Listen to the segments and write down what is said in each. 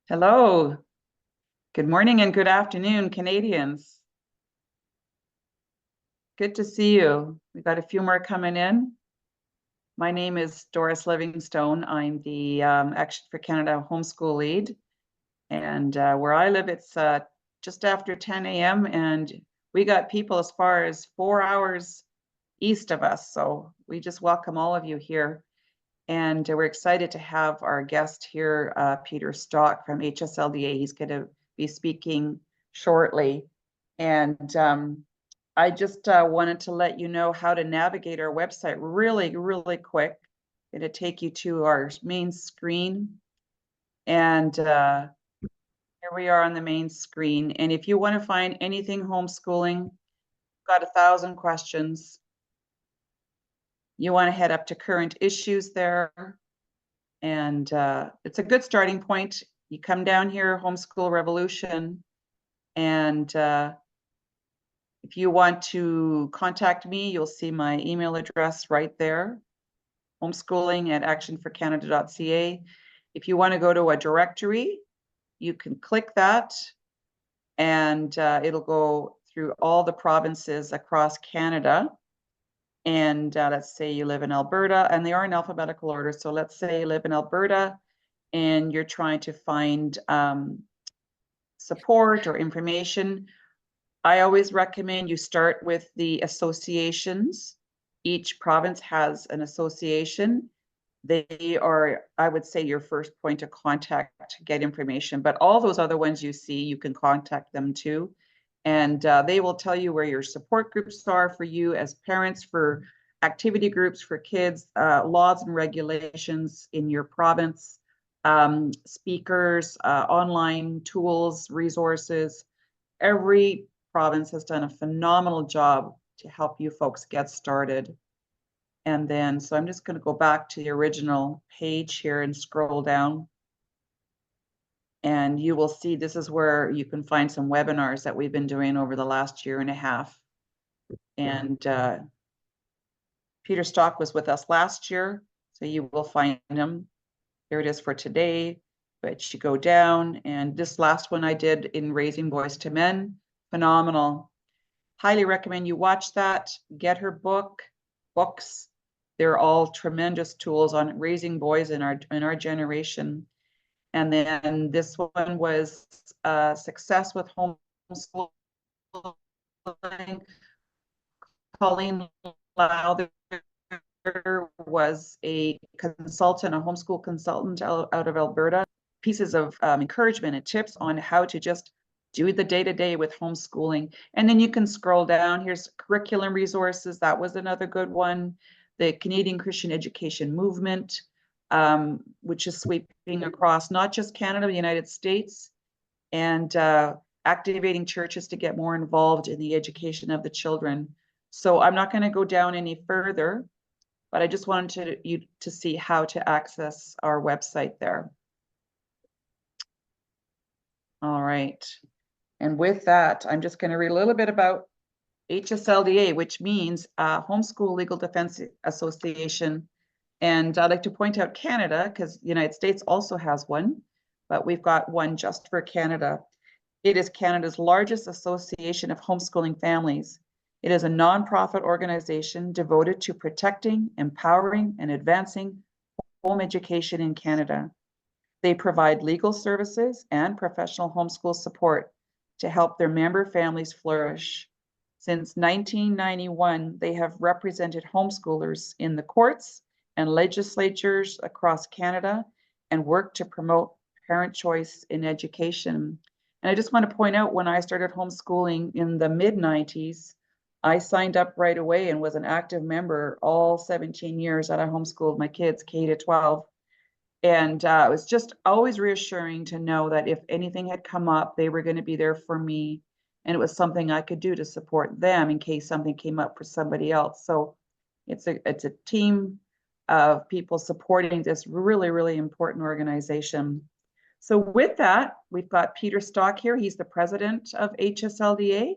Hello, good morning and good afternoon, Canadians. Good to see you. We got a few more coming in. My name is Doris Livingstone. I'm the Action4Canada homeschool lead. And where I live, it's just after 10 a.m. and we got people as far as 4 hours east of us. So we just welcome all of you here. And we're excited to have our guest here, Peter Stock from HSLDA. He's going to be speaking shortly. And I just wanted to let you know how to navigate our website really quick. Going to take you to our main screen. And here we are on the main screen. And if you want to find anything homeschooling, got 1,000 questions. You want to head up to current issues there. And it's a good starting point. You come down here, Homeschool Revolution, and if you want to contact me, you'll see my email address right there, homeschooling@action4canada.ca. If you want to go to a directory, you can click that, and it'll go through all the provinces across Canada. And let's say you live in Alberta, and they are in alphabetical order. So let's say you live in Alberta and you're trying to find support or information. I always recommend you start with the associations. Each province has an association. They are, I would say, your first point of contact to get information. But all those other ones you see, you can contact them too. And they will tell you where your support groups are for you as parents, for activity groups for kids, laws and regulations in your province, speakers, online tools, resources. Every province has done a phenomenal job to help you folks get started. And then, so I'm just going to go back to the original page here and scroll down. And you will see this is where you can find some webinars that we've been doing over the last year and a half. And Peter Stock was with us last year, so you will find him. Here it is for today, but you go down, and this last one I did in Raising Boys to Men, phenomenal. Highly recommend you watch that, get her books. They're all tremendous tools on raising boys in our generation. And then this one was Success with Homeschooling. Colleen Lowther was a consultant, a homeschool consultant out of Alberta. Pieces of encouragement and tips on how to just do the day-to-day with homeschooling. And then you can scroll down. Here's curriculum resources. That was another good one. The Canadian Christian Education Movement, which is sweeping across not just Canada, the United States, and activating churches to get more involved in the education of the children. So I'm not going to go down any further, but I just wanted you to see how to access our website there. All right. And with that, I'm just going to read a little bit about HSLDA, which means Homeschool Legal Defense Association. And I'd like to point out Canada, because the United States also has one, but we've got one just for Canada. It is Canada's largest association of homeschooling families. It is a nonprofit organization devoted to protecting, empowering, and advancing home education in Canada. They provide legal services and professional homeschool support to help their member families flourish. Since 1991, they have represented homeschoolers in the courts and legislatures across Canada and worked to promote parent choice in education. And I just want to point out, when I started homeschooling in the mid-90s, I signed up right away and was an active member all 17 years that I homeschooled my kids, K to 12. And it was just always reassuring to know that if anything had come up, they were going to be there for me. And it was something I could do to support them in case something came up for somebody else. So it's a team of people supporting this really important organization. So with that, we've got Peter Stock here. He's the president of HSLDA.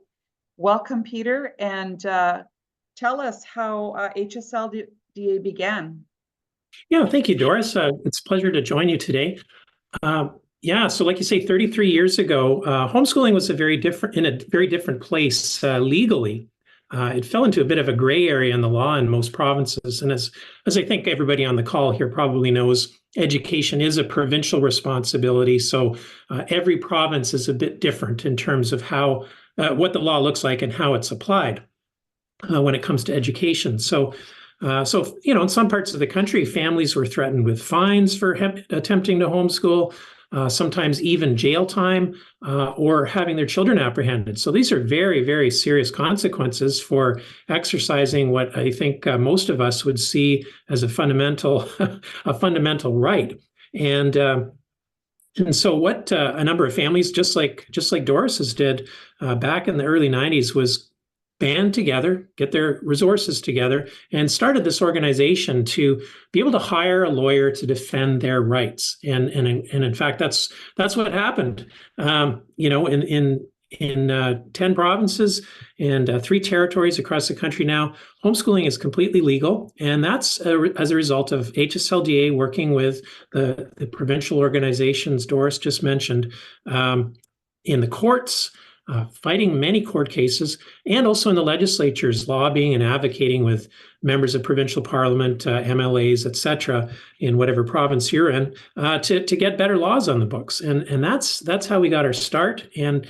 Welcome, Peter, and tell us how HSLDA began. Yeah, thank you, Doris. It's a pleasure to join you today. Yeah, so like you say, 33 years ago, homeschooling was in a very different place legally. It fell into a bit of a gray area in the law in most provinces, and as I think everybody on the call here probably knows, education is a provincial responsibility. So every province is a bit different in terms of how what the law looks like and how it's applied when it comes to education. So in some parts of the country, families were threatened with fines for attempting to homeschool, sometimes even jail time, or having their children apprehended. So these are very, very serious consequences for exercising what I think most of us would see as a fundamental, a fundamental right. And uh, and so, what a number of families, just like Doris's did back in the early '90s, was band together, get their resources together, and started this organization to be able to hire a lawyer to defend their rights. And in fact, that's what happened. In 10 provinces and 3 territories across the country now, homeschooling is completely legal. And that's as a result of HSLDA working with the provincial organizations Doris just mentioned in the courts, fighting many court cases, and also in the legislatures, lobbying and advocating with members of provincial parliament, MLAs, et cetera, in whatever province you're in, to get better laws on the books. And that's how we got our start. And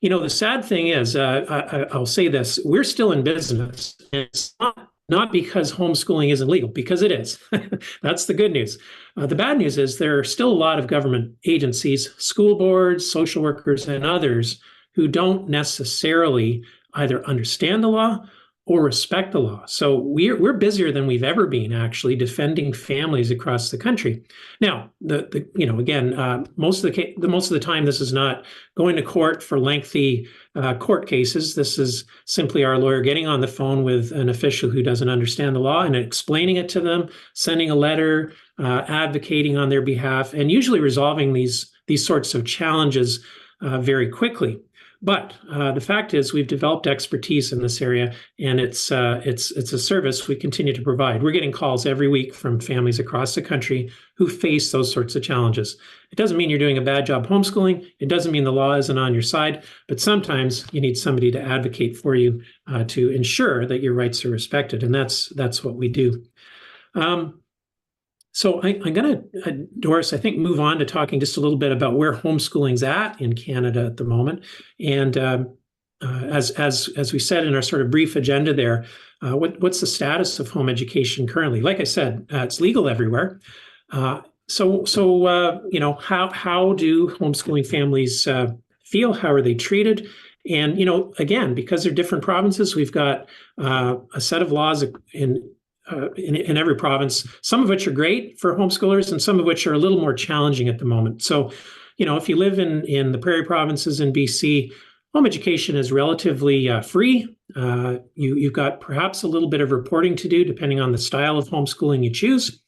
the sad thing is, I'll say this: we're still in business. And it's not because homeschooling isn't legal, because it is. That's the good news. The bad news is there are still a lot of government agencies, school boards, social workers, and others who don't necessarily either understand the law or respect the law. So we're busier than we've ever been, actually, defending families across the country. Now, most of the time, this is not going to court for lengthy court cases. This is simply our lawyer getting on the phone with an official who doesn't understand the law and explaining it to them, sending a letter, advocating on their behalf, and usually resolving these sorts of challenges very quickly. But the fact is, we've developed expertise in this area, and it's a service we continue to provide. We're getting calls every week from families across the country who face those sorts of challenges. It doesn't mean you're doing a bad job homeschooling. It doesn't mean the law isn't on your side. But sometimes you need somebody to advocate for you to ensure that your rights are respected, and that's what we do. So I'm going to, Doris, I think, move on to talking just a little bit about where homeschooling's at in Canada at the moment. And as we said in our sort of brief agenda there, what's the status of home education currently? Like I said, it's legal everywhere. So how do homeschooling families feel? How are they treated? And again, because they're different provinces, we've got a set of laws in every province, some of which are great for homeschoolers and some of which are a little more challenging at the moment. So, if you live in the prairie provinces in BC, home education is relatively free. You've got perhaps a little bit of reporting to do depending on the style of homeschooling you choose,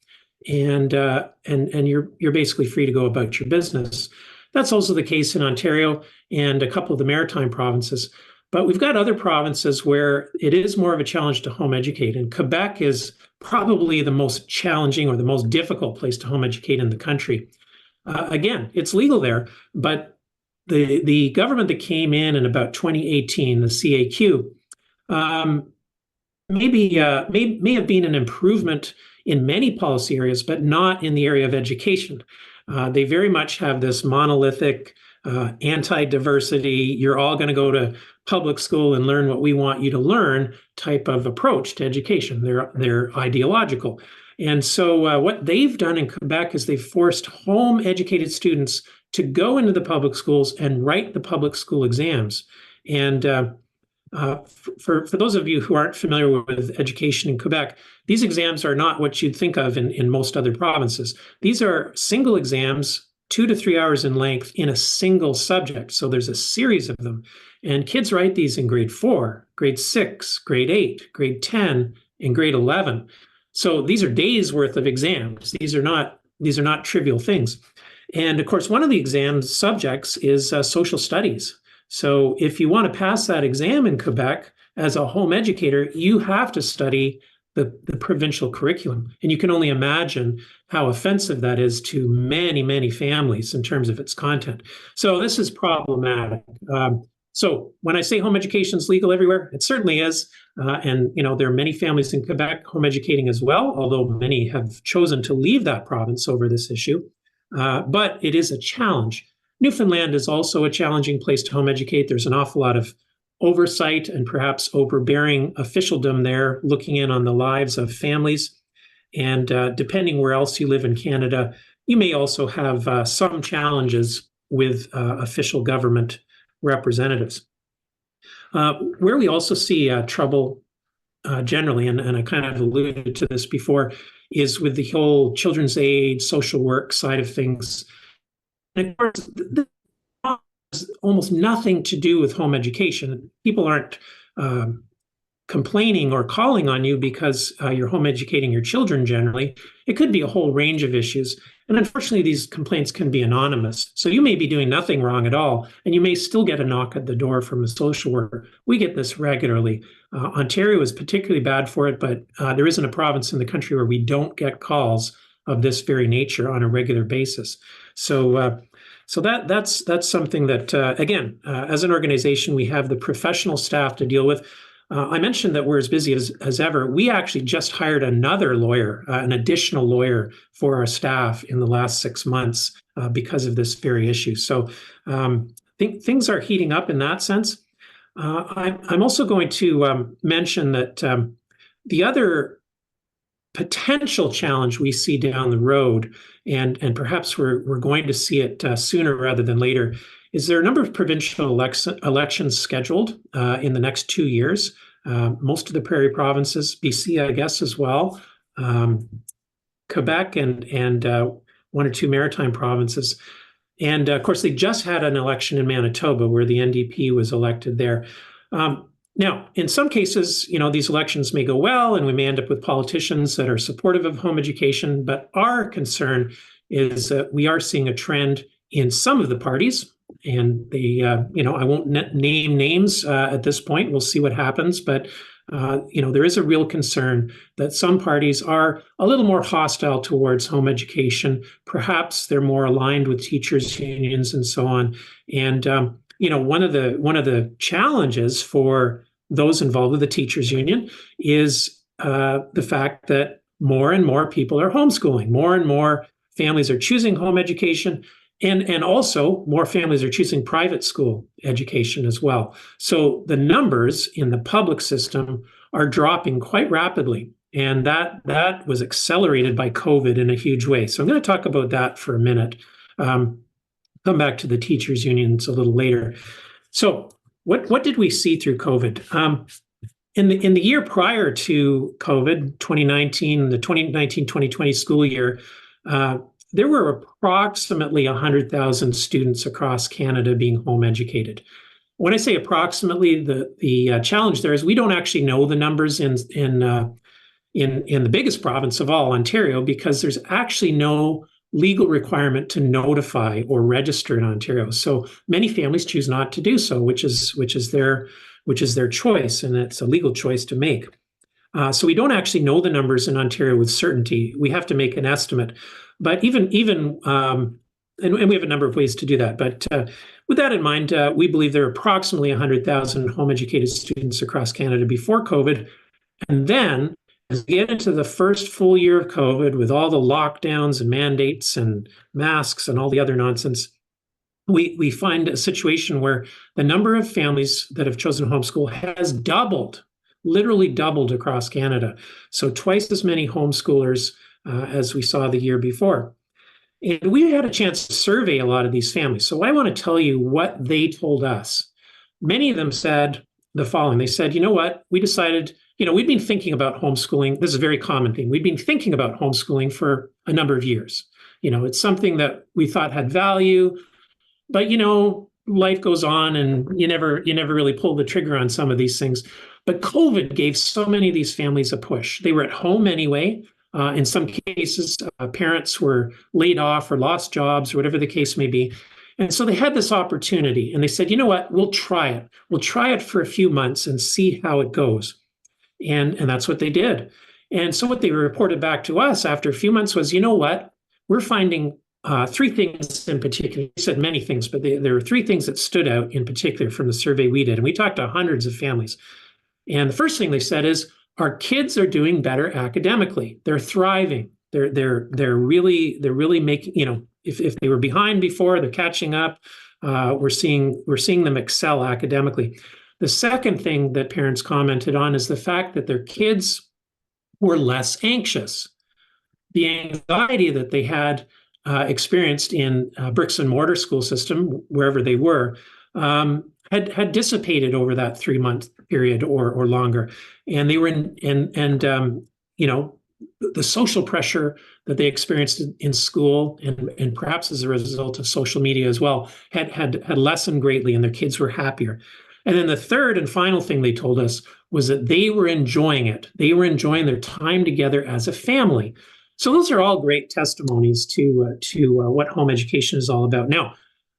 and you're basically free to go about your business. That's also the case in Ontario and a couple of the maritime provinces. But we've got other provinces where it is more of a challenge to home educate. And Quebec is probably the most challenging or the most difficult place to home educate in the country. Again, it's legal there, but the government that came in about 2018, the CAQ, may have been an improvement in many policy areas, but not in the area of education. They very much have this monolithic, anti-diversity, you're all going to go to public school and learn what we want you to learn type of approach to education. They're ideological. And so what they've done in Quebec is they've forced home educated students to go into the public schools and write the public school exams. And for those of you who aren't familiar with education in Quebec, these exams are not what you'd think of in most other provinces. These are single exams, 2 to 3 hours in length in a single subject. So there's a series of them. And kids write these in grade 4, grade 6, grade 8, grade 10, and grade 11. So these are days worth of exams. These are not trivial things. And of course, one of the exam subjects is social studies. So if you want to pass that exam in Quebec as a home educator, you have to study the provincial curriculum. And you can only imagine how offensive that is to many, many families in terms of its content. So this is problematic. So when I say home education is legal everywhere, it certainly is. And there are many families in Quebec home educating as well, although many have chosen to leave that province over this issue. But it is a challenge. Newfoundland is also a challenging place to home educate. There's an awful lot of oversight and perhaps overbearing officialdom there, looking in on the lives of families. And depending where else you live in Canada, you may also have some challenges with official government representatives. Where we also see trouble generally, and I kind of alluded to this before, is with the whole children's aid, social work side of things. And of course, this has almost nothing to do with home education. People aren't complaining or calling on you because you're home educating your children generally. It could be a whole range of issues. And unfortunately, these complaints can be anonymous. So you may be doing nothing wrong at all, and you may still get a knock at the door from a social worker. We get this regularly. Ontario is particularly bad for it, but there isn't a province in the country where we don't get calls of this very nature on a regular basis. So that's something that, again, as an organization, we have the professional staff to deal with. I mentioned that we're as busy as ever. We actually just hired another lawyer, an additional lawyer for our staff in the last 6 months because of this very issue. So I think things are heating up in that sense. I'm also going to mention that the other potential challenge we see down the road, and perhaps we're going to see it sooner rather than later, is there are a number of provincial elections scheduled in the next 2 years. Most of the prairie provinces, BC, I guess, as well, Quebec and one or two maritime provinces. And of course, they just had an election in Manitoba where the NDP was elected there. Now, in some cases, these elections may go well and we may end up with politicians that are supportive of home education. But our concern is that we are seeing a trend in some of the parties. And I won't name names at this point. We'll see what happens. But, there is a real concern that some parties are a little more hostile towards home education. Perhaps they're more aligned with teachers' unions and so on. And, one of the challenges for those involved with the teachers' union is the fact that more and more people are homeschooling. More and more families are choosing home education. And also more families are choosing private school education as well. So the numbers in the public system are dropping quite rapidly. And that was accelerated by COVID in a huge way. So I'm going to talk about that for a minute. Come back to the teachers' unions a little later. So what did we see through COVID? In the year prior to COVID, 2019, the 2019-2020 school year, there were approximately 100,000 students across Canada being home educated. When I say approximately, the challenge there is we don't actually know the numbers in the biggest province of all, Ontario, because there's actually no legal requirement to notify or register in Ontario. So many families choose not to do so, which is their choice, and it's a legal choice to make. So we don't actually know the numbers in Ontario with certainty. We have to make an estimate. But even and we have a number of ways to do that. But with that in mind, we believe there are approximately 100,000 home educated students across Canada before COVID. And then as we get into the first full year of COVID with all the lockdowns and mandates and masks and all the other nonsense, we find a situation where the number of families that have chosen homeschool has doubled, literally doubled across Canada. So twice as many homeschoolers as we saw the year before. And we had a chance to survey a lot of these families. So I want to tell you what they told us. Many of them said the following. They said, you know what, we decided, we've been thinking about homeschooling. This is a very common thing. We've been thinking about homeschooling for a number of years. It's something that we thought had value, but, life goes on and you never really pull the trigger on some of these things. But COVID gave so many of these families a push. They were at home anyway. In some cases, parents were laid off or lost jobs or whatever the case may be. And so they had this opportunity and they said, you know what, we'll try it. We'll try it for a few months and see how it goes. And that's what they did. And so what they reported back to us after a few months was, you know what, we're finding three things in particular. They said many things, but there were three things that stood out in particular from the survey we did. And we talked to hundreds of families. And the first thing they said is, our kids are doing better academically. They're thriving. They're really making, you know, if they were behind before, they're catching up. We're seeing them excel academically. The second thing that parents commented on is the fact that their kids were less anxious. The anxiety that they had experienced in bricks and mortar school system, wherever they were, had dissipated over that 3-month period or longer, and they were you know, the social pressure that they experienced in school and perhaps as a result of social media as well had lessened greatly, and their kids were happier. And then the third and final thing they told us was that they were enjoying it. They were enjoying their time together as a family. So those are all great testimonies to what home education is all about. Now,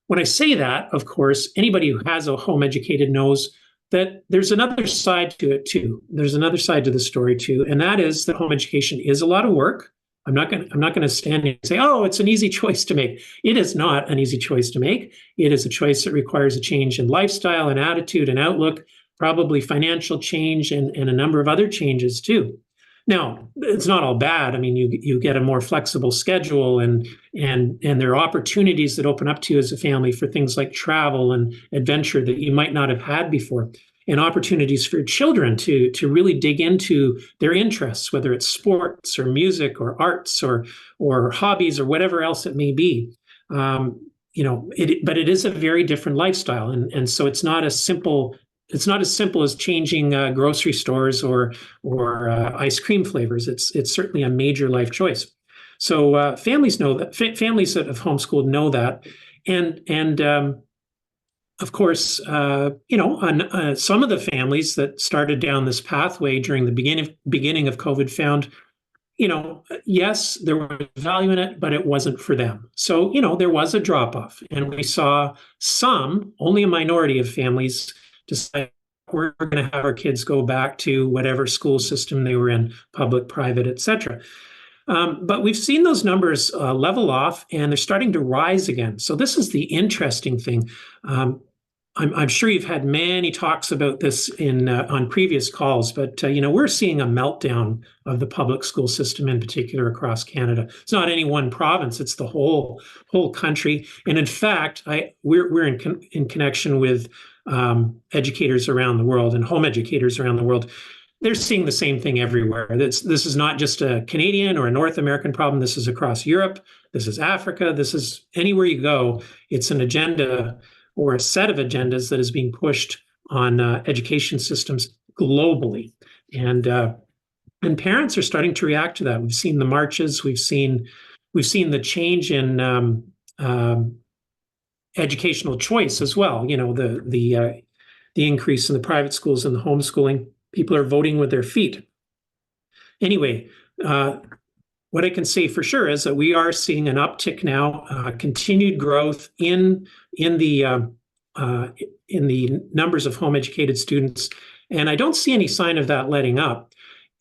when I say that, of course, anybody who has a home educated knows that there's another side to it too. There's another side to the story too, and that is that home education is a lot of work. I'm not going to stand and say, oh, it's an easy choice to make. It is not an easy choice to make. It is a choice that requires a change in lifestyle and attitude and outlook, probably financial change and a number of other changes too. Now, it's not all bad. I mean, you get a more flexible schedule and there are opportunities that open up to you as a family for things like travel and adventure that you might not have had before, and opportunities for children to really dig into their interests, whether it's sports or music or arts or hobbies or whatever else it may be. You know, but it is a very different lifestyle, and so it's not as simple. It's not as simple as changing grocery stores or ice cream flavors. It's certainly a major life choice. So families know that. Families that have homeschooled know that, and of course, you know, some of the families that started down this pathway during the beginning of COVID found, you know, yes, there was value in it, but it wasn't for them. So, you know, there was a drop off, and we saw only a minority of families decide we're going to have our kids go back to whatever school system they were in, public, private, etc. But we've seen those numbers level off, and they're starting to rise again. So this is the interesting thing. I'm sure you've had many talks about this on previous calls, but you know, we're seeing a meltdown of the public school system in particular across Canada. It's not any one province; it's the whole country. And in fact, we're in connection with educators around the world and home educators around the world. They're seeing the same thing everywhere. This is not just a Canadian or a North American problem. This is across Europe. This is Africa. This is anywhere you go. It's an agenda or a set of agendas that is being pushed on education systems globally, and parents are starting to react to that. We've seen the marches. We've seen the change in educational choice as well. You know, the increase in the private schools and the homeschooling. People are voting with their feet. Anyway, what I can say for sure is that we are seeing an uptick now, continued growth in the numbers of home educated students, and I don't see any sign of that letting up.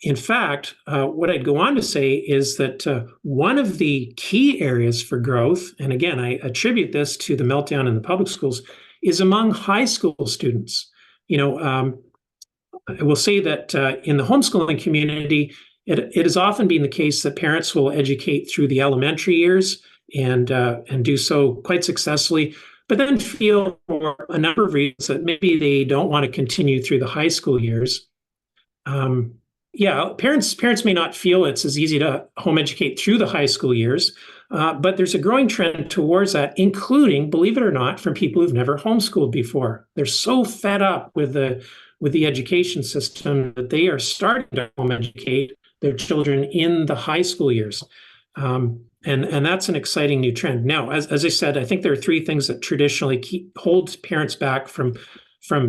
In fact, what I'd go on to say is that one of the key areas for growth, and again, I attribute this to the meltdown in the public schools, is among high school students. You know, I will say that in the homeschooling community, it has often been the case that parents will educate through the elementary years and do so quite successfully, but then feel for a number of reasons that maybe they don't want to continue through the high school years. Yeah, parents may not feel it's as easy to home educate through the high school years, but there's a growing trend towards that, including, believe it or not, from people who've never homeschooled before. They're so fed up with the education system that they are starting to home educate their children in the high school years. And that's an exciting new trend. Now, as I said, I think there are three things that traditionally hold parents back from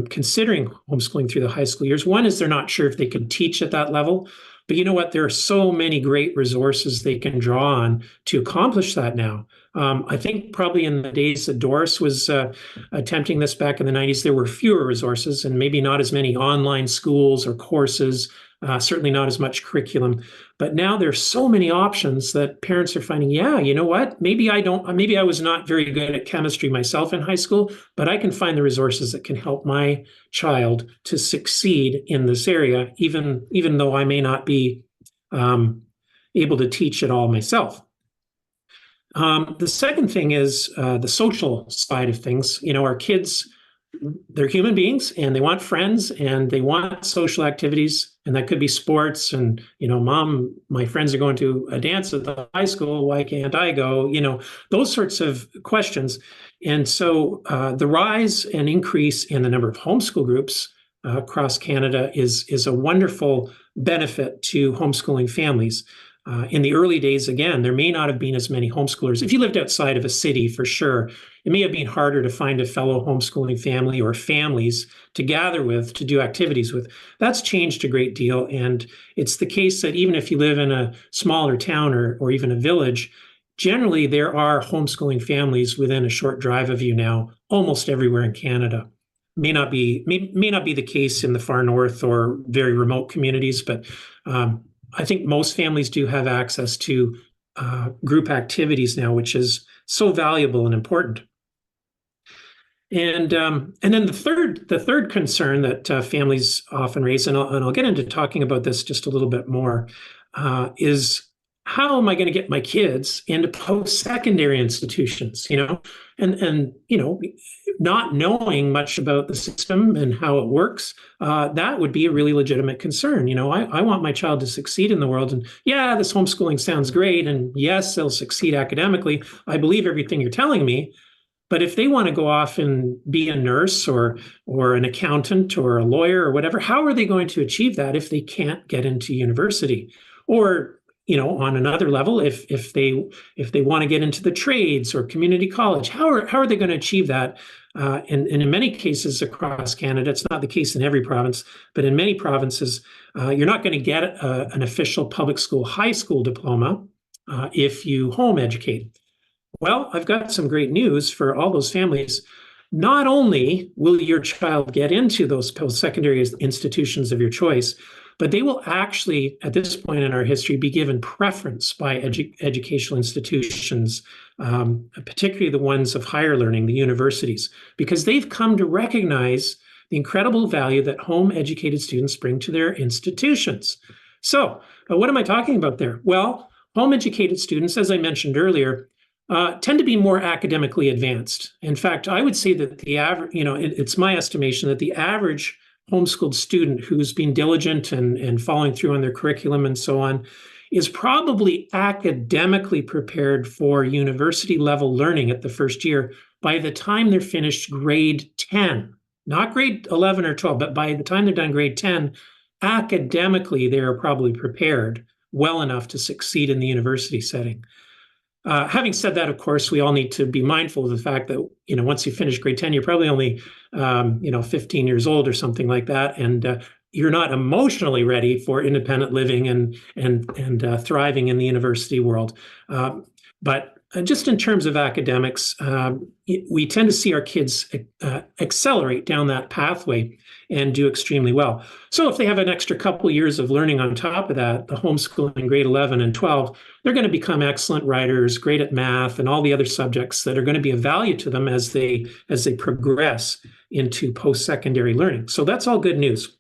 considering homeschooling through the high school years. One is they're not sure if they can teach at that level. But you know what? There are so many great resources they can draw on to accomplish that now. I think probably in the days that Doris was attempting this back in the 90s, there were fewer resources and maybe not as many online schools or courses certainly not as much curriculum. But now there's so many options that parents are finding, yeah, you know what? Maybe I was not very good at chemistry myself in high school, but I can find the resources that can help my child to succeed in this area, even though I may not be able to teach it all myself. The second thing is the social side of things. Our kids, they're human beings and they want friends and they want social activities. And that could be sports. And, mom, my friends are going to a dance at the high school. Why can't I go? Those sorts of questions. And so the rise and increase in the number of homeschool groups across Canada is a wonderful benefit to homeschooling families. In the early days, again, there may not have been as many homeschoolers. If you lived outside of a city, for sure, it may have been harder to find a fellow homeschooling family or families to gather with, to do activities with. That's changed a great deal. And it's the case that even if you live in a smaller town or even a village, generally there are homeschooling families within a short drive of you now, almost everywhere in Canada. May not be the case in the far north or very remote communities, but I think most families do have access to group activities now, which is so valuable and important. And then the third concern that families often raise, and I'll get into talking about this just a little bit more, is how am I going to get my kids into post-secondary institutions? And not knowing much about the system and how it works, that would be a really legitimate concern. I want my child to succeed in the world. And yeah, this homeschooling sounds great. And yes, they'll succeed academically. I believe everything you're telling me. But if they want to go off and be a nurse or an accountant or a lawyer or whatever, how are they going to achieve that if they can't get into university? Or on another level, if they want to get into the trades or community college, how are they going to achieve that? And in many cases across Canada, it's not the case in every province, but in many provinces, you're not going to get an official public school high school diploma if you home educate. Well, I've got some great news for all those families. Not only will your child get into those post-secondary institutions of your choice, but they will actually, at this point in our history, be given preference by educational institutions, particularly the ones of higher learning, the universities, because they've come to recognize the incredible value that home-educated students bring to their institutions. So, what am I talking about there? Well, home-educated students, as I mentioned earlier, tend to be more academically advanced. In fact, I would say that the average, it's my estimation that the average homeschooled student who's been diligent and following through on their curriculum and so on is probably academically prepared for university level learning at the first year by the time they're finished grade 10, not grade 11 or 12, but by the time they're done grade 10, academically, they are probably prepared well enough to succeed in the university setting. Having said that, of course, we all need to be mindful of the fact that, once you finish grade 10, you're probably only, 15 years old or something like that. And you're not emotionally ready for independent living and thriving in the university world. But just in terms of academics, we tend to see our kids accelerate down that pathway and do extremely well. So if they have an extra couple years of learning on top of that, the homeschooling in grade 11 and 12, they're going to become excellent writers, great at math, and all the other subjects that are going to be of value to them as they progress into post-secondary learning. So that's all good news.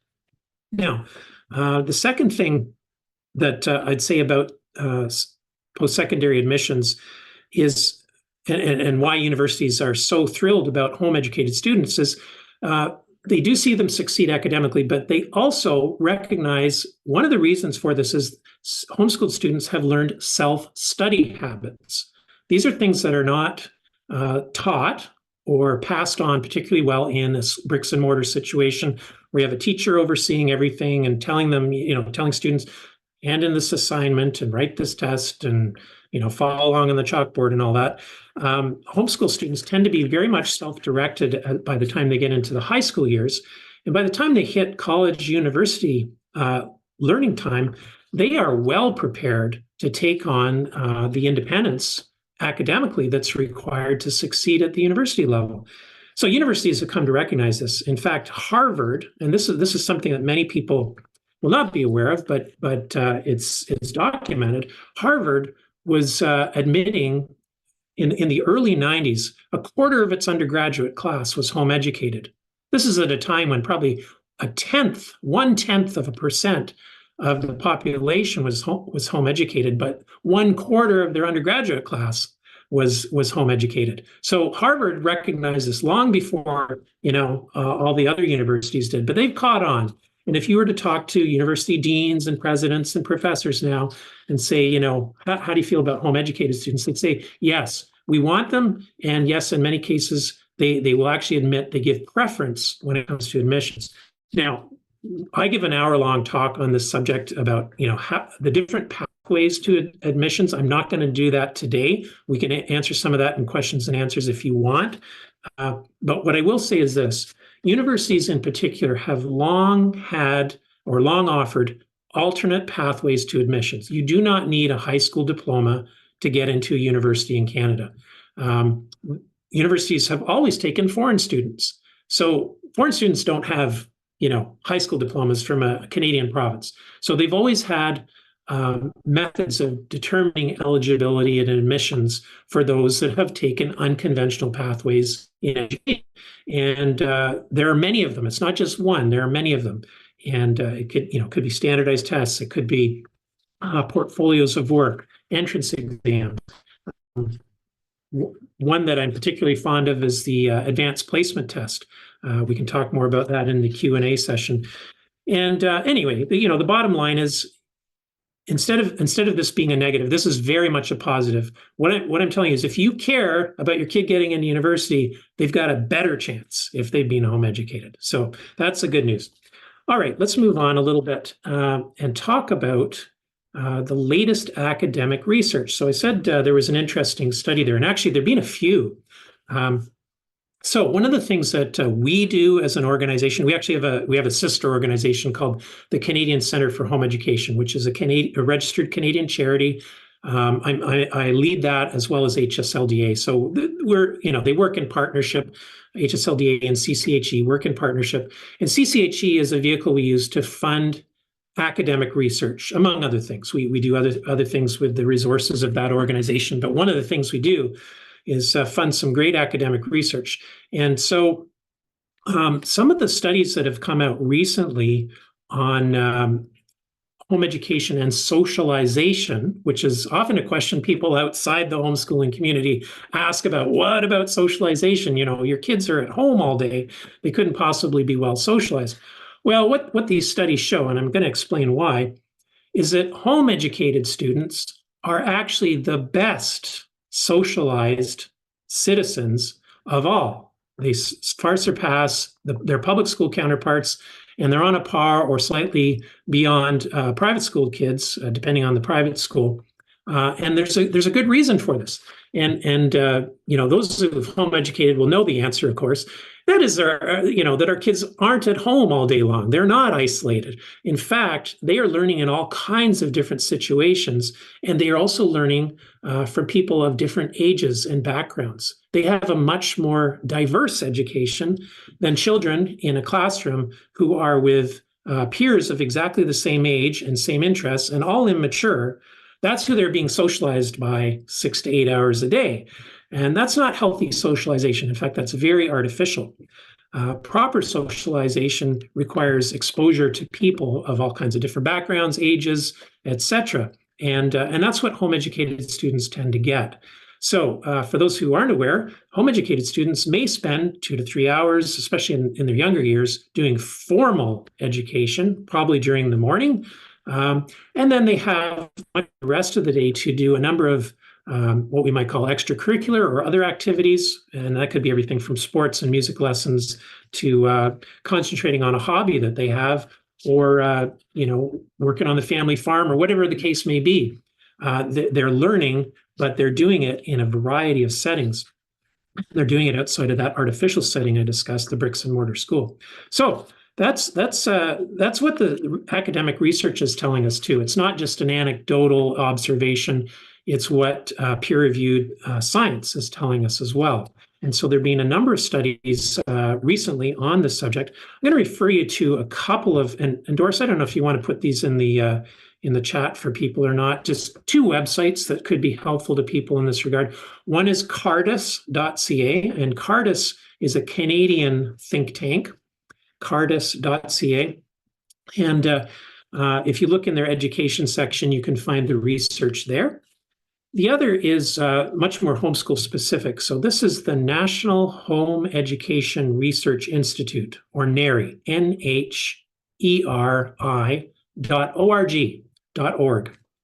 Now, the second thing that I'd say about post-secondary admissions is, and why universities are so thrilled about home-educated students is they do see them succeed academically, but they also recognize one of the reasons for this is homeschooled students have learned self-study habits. These are things that are not taught or passed on particularly well in a bricks and mortar situation where you have a teacher overseeing everything and telling them, telling students, hand in this assignment and write this test and follow along on the chalkboard and all that. Homeschool students tend to be very much self-directed by the time they get into the high school years. And by the time they hit college, university learning time, they are well prepared to take on the independence academically that's required to succeed at the university level. So universities have come to recognize this. In fact, Harvard, and this is something that many people will not be aware of, but it's documented. Harvard was admitting in the early 90s, a quarter of its undergraduate class was home educated. This is at a time when probably 1/10% of the population was home educated, but 1/4 of their undergraduate class was home educated. So Harvard recognized this long before all the other universities did, but they've caught on. And if you were to talk to university deans and presidents and professors now and say, how do you feel about home educated students? They'd say, yes, we want them. And yes, in many cases, they will actually admit they give preference when it comes to admissions. Now, I give an hour-long talk on this subject about, the different pathways to admissions. I'm not going to do that today. We can answer some of that in questions and answers if you want. But what I will say is this. Universities in particular have long had or long offered alternate pathways to admissions. You do not need a high school diploma to get into a university in Canada. Universities have always taken foreign students. So foreign students don't have, high school diplomas from a Canadian province. So they've always had methods of determining eligibility and admissions for those that have taken unconventional pathways in education. And there are many of them. It's not just one. There are many of them. And it could be standardized tests. It could be portfolios of work, entrance exams. One that I'm particularly fond of is the advanced placement test. We can talk more about that in the Q&A session. And anyway, the bottom line is, instead of this being a negative, this is very much a positive. What I'm telling you is, if you care about your kid getting into university, they've got a better chance if they've been home educated. So that's the good news. All right, let's move on a little bit and talk about the latest academic research. So I said there was an interesting study there, and actually there've been a few. So one of the things that we do as an organization, we have a sister organization called the Canadian Centre for Home Education, which is a registered Canadian charity. I lead that, as well as HSLDA. So they work in partnership. HSLDA and CCHE work in partnership, and CCHE is a vehicle we use to fund academic research, among other things. We do other things with the resources of that organization, but one of the things we do is fund some great academic research. And so some of the studies that have come out recently on home education and socialization, which is often a question people outside the homeschooling community ask about. What about socialization? Your kids are at home all day. They couldn't possibly be well socialized. Well, what these studies show, and I'm going to explain why, is that home educated students are actually the best socialized citizens of all. They far surpass their public school counterparts, and they're on a par or slightly beyond private school kids, depending on the private school. And there's a good reason for this. And those who've home educated will know the answer, of course. That is, that our kids aren't at home all day long. They're not isolated. In fact, they are learning in all kinds of different situations, and they are also learning from people of different ages and backgrounds. They have a much more diverse education than children in a classroom who are with peers of exactly the same age and same interests and all immature. That's who they're being socialized by 6 to 8 hours a day. And that's not healthy socialization. In fact, that's very artificial. Proper socialization requires exposure to people of all kinds of different backgrounds, ages, etc. And that's what home educated students tend to get. So for those who aren't aware, home educated students may spend 2 to 3 hours, especially in their younger years, doing formal education, probably during the morning. And then they have the rest of the day to do a number of what we might call extracurricular or other activities. And that could be everything from sports and music lessons to concentrating on a hobby that they have, or, working on the family farm, or whatever the case may be. They're learning, but they're doing it in a variety of settings. They're doing it outside of that artificial setting I discussed, the bricks and mortar school. So that's what the academic research is telling us too. It's not just an anecdotal observation. It's what peer-reviewed science is telling us as well. And so there have been a number of studies recently on this subject. I'm going to refer you to a couple of, and Doris, I don't know if you want to put these in the chat for people or not, just two websites that could be helpful to people in this regard. One is cardis.ca, and Cardis is a Canadian think tank, cardis.ca. And if you look in their education section, you can find the research there. The other is much more homeschool specific. So this is the National Home Education Research Institute, or NHERI, NHERI.org,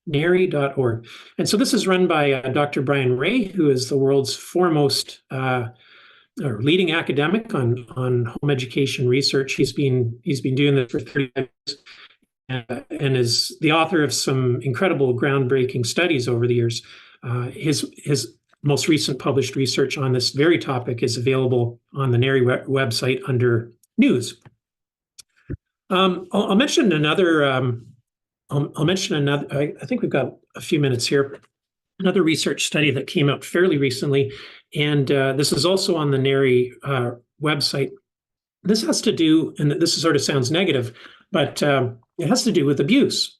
NHERI.org. And so this is run by Dr. Brian Ray, who is the world's foremost or leading academic on home education research. He's been doing this for 35 years. And is the author of some incredible groundbreaking studies over the years. His most recent published research on this very topic is available on the NHERI website under News. I'll mention another. I'll mention another. I think we've got a few minutes here. Another research study that came out fairly recently, and this is also on the NHERI website. This has to do, and this sort of sounds negative, but it has to do with abuse.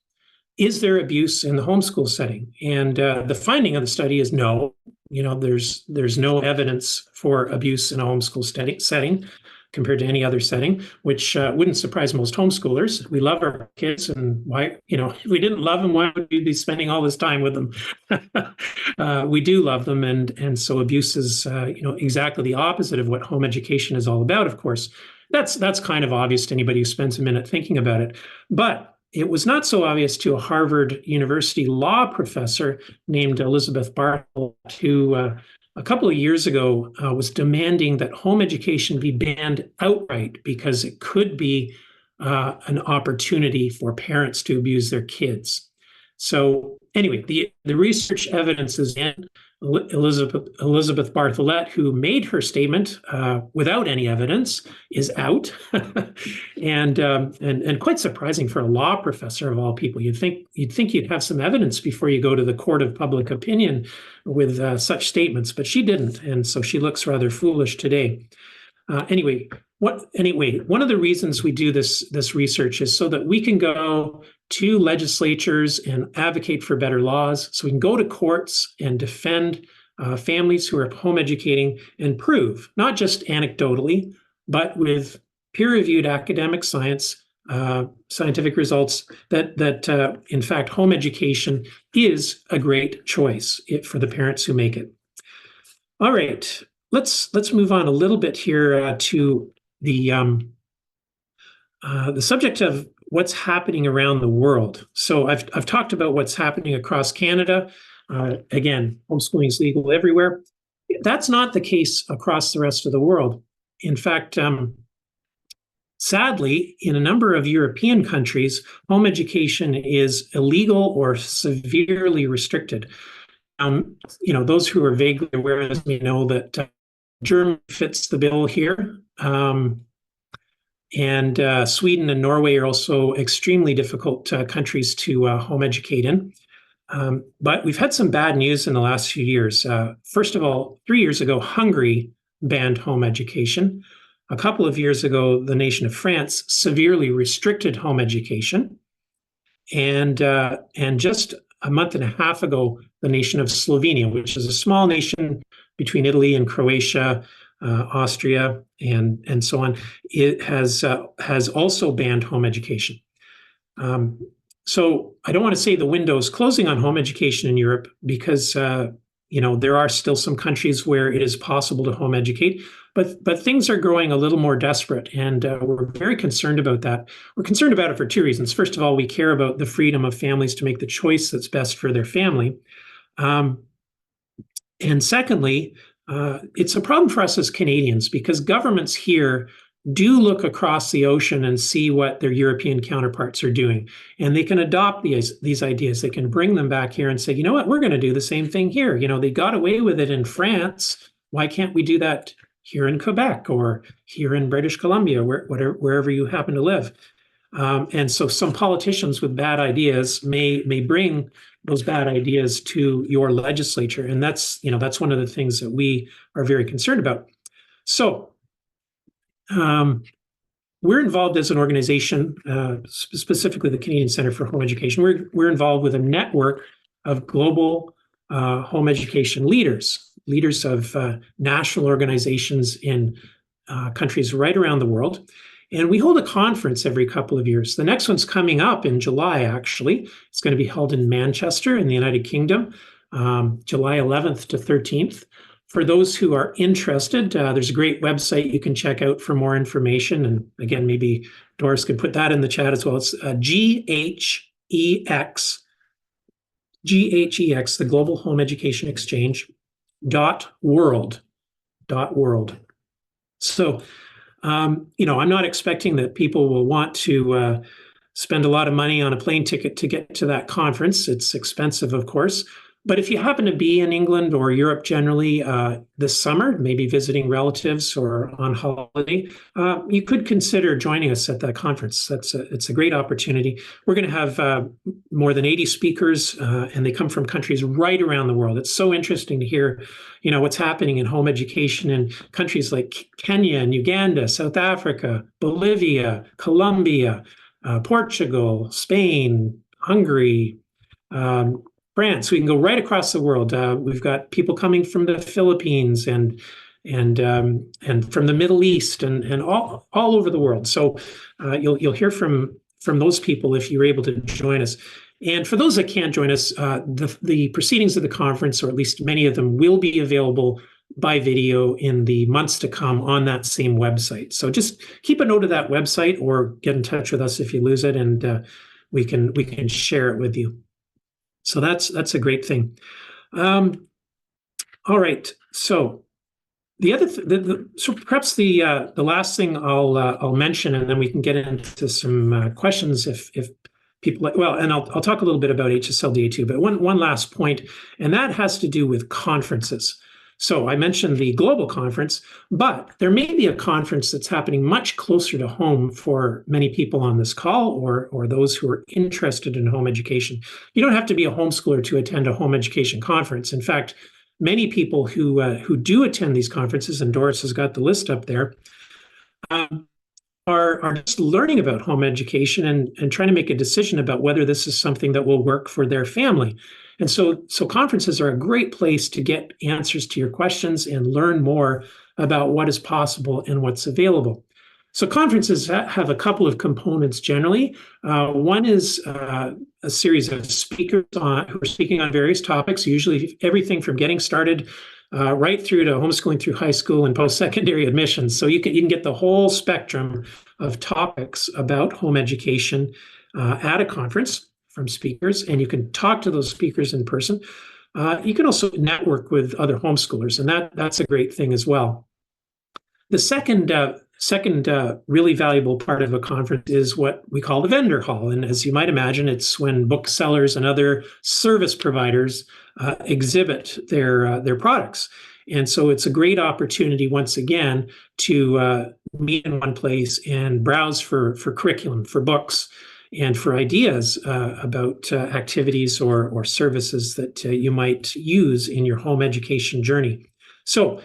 Is there abuse in the homeschool setting? And the finding of the study is no. There's no evidence for abuse in a homeschool setting compared to any other setting, which wouldn't surprise most homeschoolers. We love our kids, and why, if we didn't love them, why would we be spending all this time with them? We do love them, and so abuse is, exactly the opposite of what home education is all about, of course. That's kind of obvious to anybody who spends a minute thinking about it. But it was not so obvious to a Harvard University law professor named Elizabeth Bartholet, who a couple of years ago was demanding that home education be banned outright because it could be an opportunity for parents to abuse their kids. So anyway, the research evidence is in. Elizabeth Bartholet, who made her statement without any evidence, is out, and quite surprising for a law professor of all people. You'd think you'd have some evidence before you go to the court of public opinion with such statements, but she didn't, and so she looks rather foolish today. Anyway, one of the reasons we do this research is so that we can go to legislatures and advocate for better laws. So we can go to courts and defend families who are home educating and prove, not just anecdotally, but with peer-reviewed academic scientific results that in fact home education is a great choice for the parents who make it. All right, let's move on a little bit here to the subject of what's happening around the world. So I've talked about what's happening across Canada. Again, homeschooling is legal everywhere. That's not the case across the rest of the world. In fact, sadly, in a number of European countries, home education is illegal or severely restricted. Those who are vaguely aware of this may know that Germany fits the bill here. And Sweden and Norway are also extremely difficult countries to home educate in. But we've had some bad news in the last few years. First of all, 3 years ago, Hungary banned home education. A couple of years ago, the nation of France severely restricted home education. And just a month and a half ago, the nation of Slovenia, which is a small nation between Italy and Croatia, Austria, and so on, it has also banned home education. So I don't want to say the window is closing on home education in Europe because there are still some countries where it is possible to home educate, but things are growing a little more desperate, and we're very concerned about that. We're concerned about it for two reasons. First of all, we care about the freedom of families to make the choice that's best for their family, and secondly, it's a problem for us as Canadians because governments here do look across the ocean and see what their European counterparts are doing. And they can adopt these ideas. They can bring them back here and say, you know what, we're going to do the same thing here. They got away with it in France. Why can't we do that here in Quebec or here in British Columbia, wherever you happen to live? And so some politicians with bad ideas may bring those bad ideas to your legislature. And that's one of the things that we are very concerned about. So we're involved as an organization, specifically the Canadian Centre for Home Education. We're involved with a network of global home education leaders of national organizations in countries right around the world. And we hold a conference every couple of years. The next one's coming up in July, actually. It's going to be held in Manchester in the United Kingdom, July 11th to 13th. For those who are interested, there's a great website you can check out for more information. And again, maybe Doris can put that in the chat as well. It's GHEX, the Global Home Education Exchange, .world. So, I'm not expecting that people will want to spend a lot of money on a plane ticket to get to that conference. It's expensive, of course. But if you happen to be in England or Europe generally this summer, maybe visiting relatives or on holiday, you could consider joining us at that conference. It's a great opportunity. We're going to have more than 80 speakers, and they come from countries right around the world. It's so interesting to hear, what's happening in home education in countries like Kenya and Uganda, South Africa, Bolivia, Colombia, Portugal, Spain, Hungary, France. We can go right across the world. We've got people coming from the Philippines and from the Middle East and all over the world. So you'll hear from those people if you're able to join us. And for those that can't join us, the proceedings of the conference, or at least many of them, will be available by video in the months to come on that same website. So just keep a note of that website, or get in touch with us if you lose it, and we can share it with you. So that's a great thing. All right. So the other so perhaps the last thing I'll mention, and then we can get into some questions if people and I'll talk a little bit about HSLDA too. But one last point, and that has to do with conferences. So I mentioned the global conference, but there may be a conference that's happening much closer to home for many people on this call, or those who are interested in home education. You don't have to be a homeschooler to attend a home education conference. In fact, many people who do attend these conferences, and Doris has got the list up there, are just learning about home education and trying to make a decision about whether this is something that will work for their family. And so conferences are a great place to get answers to your questions and learn more about what is possible and what's available. So conferences have a couple of components generally. One is a series of speakers who are speaking on various topics, usually everything from getting started right through to homeschooling through high school and post-secondary admissions. So you can get the whole spectrum of topics about home education at a conference from speakers, and you can talk to those speakers in person. You can also network with other homeschoolers, and that's a great thing as well. The second really valuable part of a conference is what we call the vendor hall. And as you might imagine, it's when booksellers and other service providers exhibit their products. And so it's a great opportunity, once again, to meet in one place and browse for curriculum, for books, and for ideas about activities or services that you might use in your home education journey. So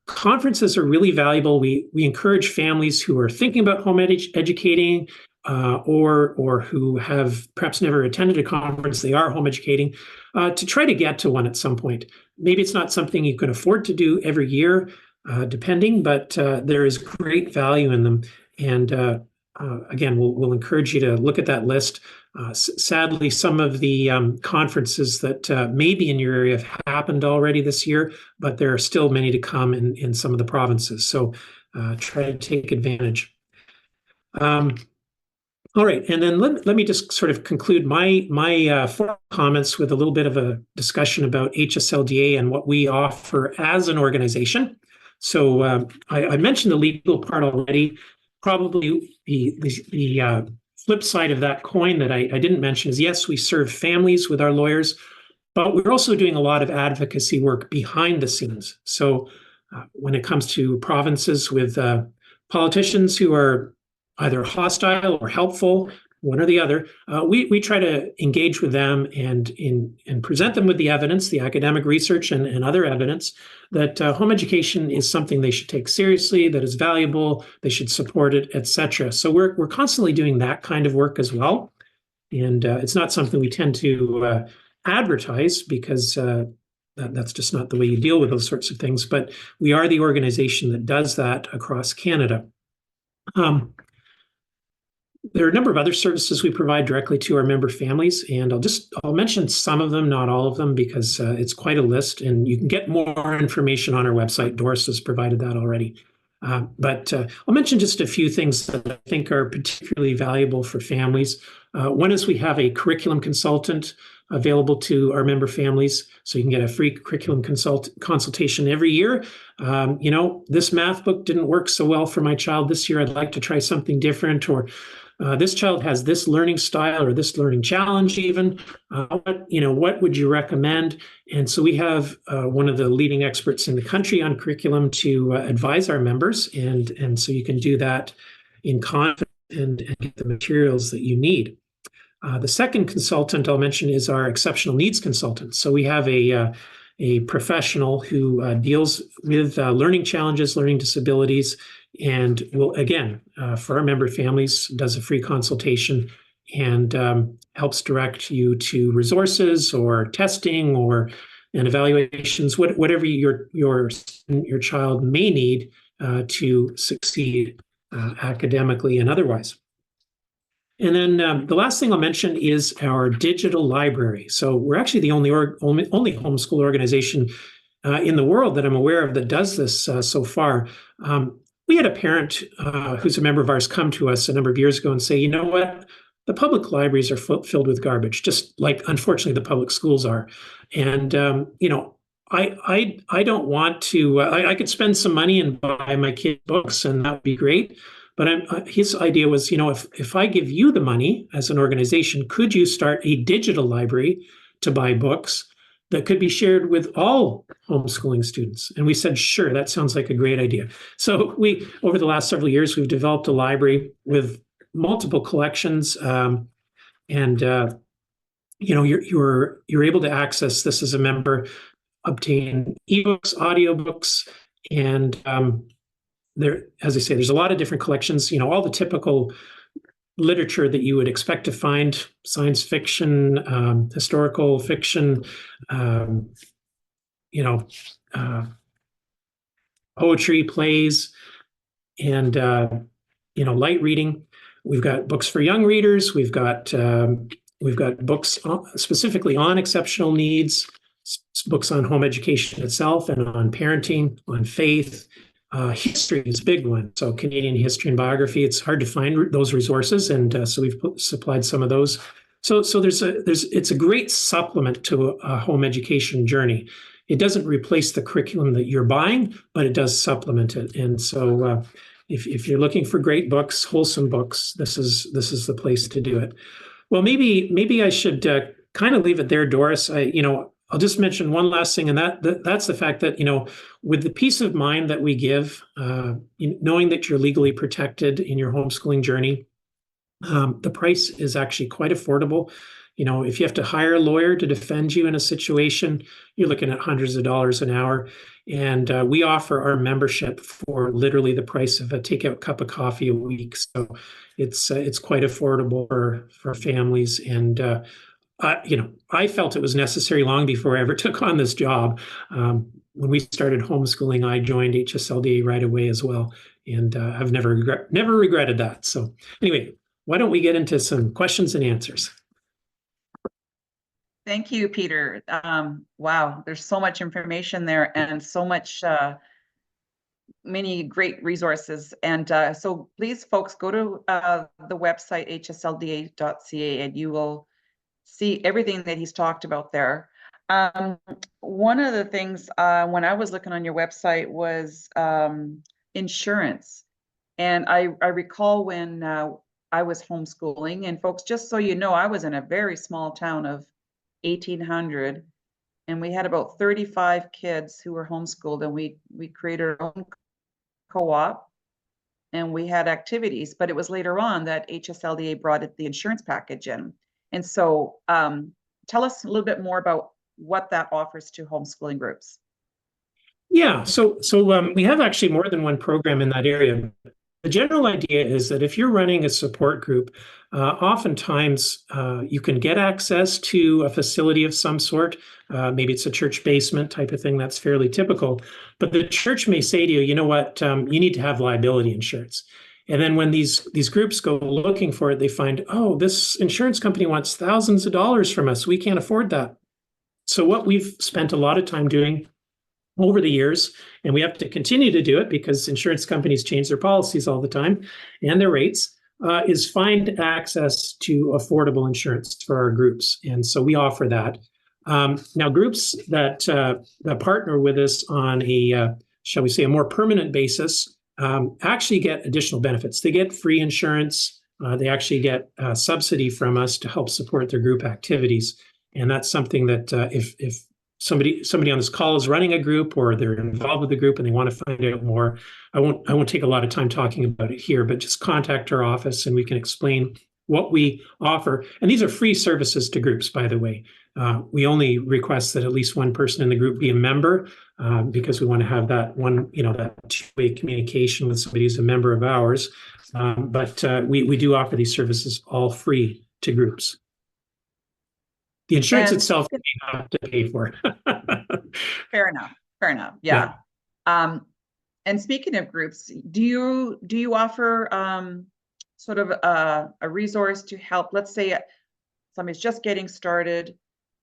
conferences are really valuable. We encourage families who are thinking about home educating or who have perhaps never attended a conference, they are home educating, to try to get to one at some point. Maybe it's not something you can afford to do every year, depending, but there is great value in them. And again, we'll encourage you to look at that list. Sadly, some of the conferences that may be in your area have happened already this year, but there are still many to come in some of the provinces. So try to take advantage. All right, and then let me just sort of conclude my formal comments with a little bit of a discussion about HSLDA and what we offer as an organization. So I mentioned the legal part already. Probably the flip side of that coin that I didn't mention is, yes, we serve families with our lawyers, but we're also doing a lot of advocacy work behind the scenes. So when it comes to provinces with politicians who are either hostile or helpful, one or the other, we try to engage with them and present them with the evidence, the academic research and other evidence that home education is something they should take seriously, that is valuable, they should support it, etc. So we're constantly doing that kind of work as well. And it's not something we tend to advertise because that's just not the way you deal with those sorts of things. But we are the organization that does that across Canada. There are a number of other services we provide directly to our member families, and I'll mention some of them, not all of them, because it's quite a list, and you can get more information on our website. Doris has provided that already. But I'll mention just a few things that I think are particularly valuable for families. One is we have a curriculum consultant available to our member families, so you can get a free curriculum consultation every year. This math book didn't work so well for my child this year. I'd like to try something different, or this child has this learning style or this learning challenge even. What would you recommend? And so we have one of the leading experts in the country on curriculum to advise our members. And so you can do that in confidence and get the materials that you need. The second consultant I'll mention is our exceptional needs consultant. So we have a professional who deals with learning challenges, learning disabilities, and will, again, for our member families, does a free consultation and helps direct you to resources or testing and evaluations, whatever your child may need to succeed academically and otherwise. And then the last thing I'll mention is our digital library. So we're actually the only homeschool organization in the world that I'm aware of that does this so far. We had a parent who's a member of ours come to us a number of years ago and say, you know what? The public libraries are filled with garbage, just like, unfortunately, the public schools are. And, I don't want to, I could spend some money and buy my kid books, and that would be great. But his idea was, if I give you the money as an organization, could you start a digital library to buy books that could be shared with all homeschooling students? And we said, sure, that sounds like a great idea. So over the last several years, we've developed a library with multiple collections, and you're able to access this as a member, obtain ebooks, audiobooks, and there, as I say, there's a lot of different collections. All the typical literature that you would expect to find: science fiction, historical fiction, poetry, plays, and light reading. We've got books for young readers. We've got books specifically on exceptional needs, books on home education itself and on parenting, on faith. History is a big one. So Canadian history and biography, it's hard to find those resources. And so we've supplied some of those. So it's a great supplement to a home education journey. It doesn't replace the curriculum that you're buying, but it does supplement it. And so if you're looking for great books, wholesome books, this is the place to do it. Well, maybe I should kind of leave it there, Doris. I'll just mention one last thing, and that's the fact that, with the peace of mind that we give, knowing that you're legally protected in your homeschooling journey, the price is actually quite affordable. If you have to hire a lawyer to defend you in a situation, you're looking at hundreds of dollars an hour. And we offer our membership for literally the price of a takeout cup of coffee a week. So it's quite affordable for families. And I felt it was necessary long before I ever took on this job. When we started homeschooling, I joined HSLDA right away as well, and I've never regretted that. So anyway, why don't we get into some questions and answers? Thank you, Peter. Wow, there's so much information there and so much, many great resources. And so please, folks, go to the website, hslda.ca, and you will see everything that he's talked about there. One of the things when I was looking on your website was insurance. And I recall when I was homeschooling, and folks, just so you know, I was in a very small town of 1,800, and we had about 35 kids who were homeschooled, and we created our own co-op. and we had activities, but it was later on that HSLDA brought the insurance package in. And so tell us a little bit more about what that offers to homeschooling groups. Yeah, so we have actually more than one program in that area. The general idea is that if you're running a support group, oftentimes you can get access to a facility of some sort. Maybe it's a church basement type of thing. That's fairly typical. But the church may say to you, you know what, you need to have liability insurance. And then when these groups go looking for it, they find, oh, this insurance company wants thousands of dollars from us. We can't afford that. So what we've spent a lot of time doing over the years, and we have to continue to do it because insurance companies change their policies all the time and their rates, is find access to affordable insurance for our groups. And so we offer that. Now, groups that partner with us on a, shall we say, a more permanent basis actually get additional benefits. They get free insurance. They actually get subsidy from us to help support their group activities. And that's something that if somebody on this call is running a group or they're involved with the group and they want to find out more, I won't take a lot of time talking about it here, but just contact our office and we can explain what we offer. And these are free services to groups, by the way. We only request that at least one person in the group be a member because we want to have that that two-way communication with somebody who's a member of ours. But we do offer these services all free to groups. The insurance itself you have to pay for. Fair enough. Yeah. And speaking of groups, do you offer sort of a resource to help? Let's say somebody's just getting started,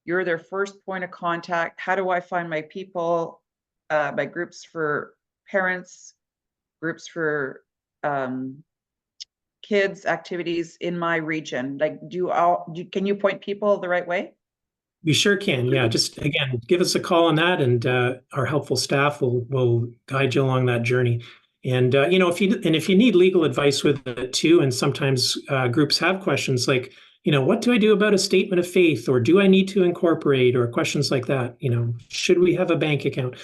you're their first point of contact. How do I find my people? My groups for parents, groups for kids, activities in my region. Like, can you point people the right way? We sure can. Yeah, just again, give us a call on that, and our helpful staff will guide you along that journey. And if you need legal advice with it too, and sometimes groups have questions like, what do I do about a statement of faith, or do I need to incorporate, or questions like that. Should we have a bank account?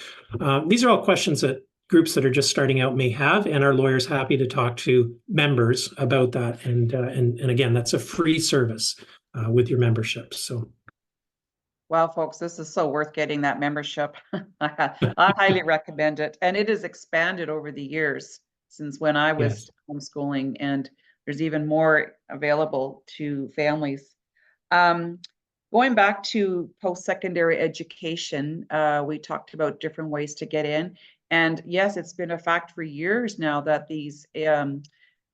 These are all questions that groups that are just starting out may have, and our lawyer's happy to talk to members about that. And again, that's a free service with your membership. So. Wow, folks, this is so worth getting that membership. I highly recommend it. And it has expanded over the years since when I was homeschooling, and there's even more available to families. Going back to post-secondary education, we talked about different ways to get in. And yes, it's been a fact for years now that these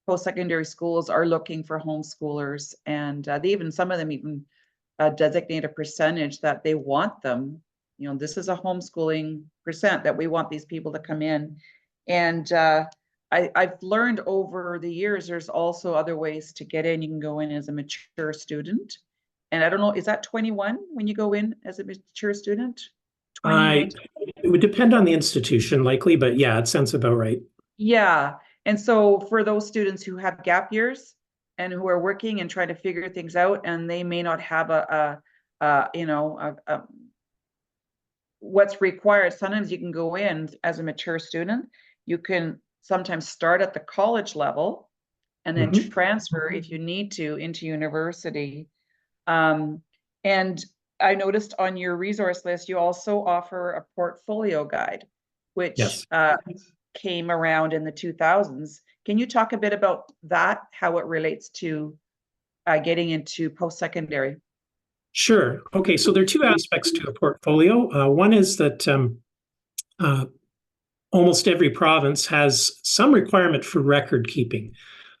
post-secondary schools are looking for homeschoolers, and some of them even designate a percentage that they want them. This is a homeschooling percent that we want these people to come in. And I've learned over the years, there's also other ways to get in. You can go in as a mature student. And I don't know, is that 21 when you go in as a mature student? It would depend on the institution likely, but yeah, it sounds about right. Yeah. And so for those students who have gap years, and who are working and trying to figure things out, and they may not have what's required. Sometimes you can go in as a mature student. You can sometimes start at the college level and then transfer if you need to into university. And I noticed on your resource list, you also offer a portfolio guide, which came around in the 2000s. Can you talk a bit about that, how it relates to getting into post-secondary? Sure. Okay, so there are two aspects to a portfolio. One is that almost every province has some requirement for record keeping.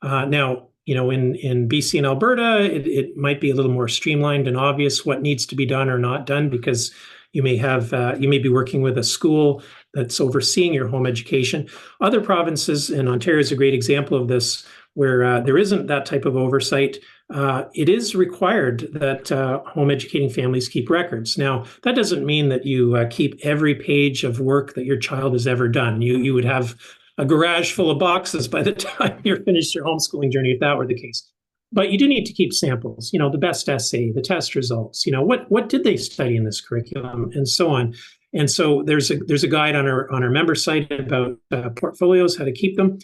Now, in BC and Alberta, it might be a little more streamlined and obvious what needs to be done or not done, because you may be working with a school that's overseeing your home education. Other provinces, and Ontario is a great example of this, where there isn't that type of oversight. It is required that home educating families keep records. Now, that doesn't mean that you keep every page of work that your child has ever done. You would have a garage full of boxes by the time you're finished your homeschooling journey, if that were the case. But you do need to keep samples, the best essay, the test results, what did they study in this curriculum, and so on. And so there's a guide on our member site about portfolios, how to keep them.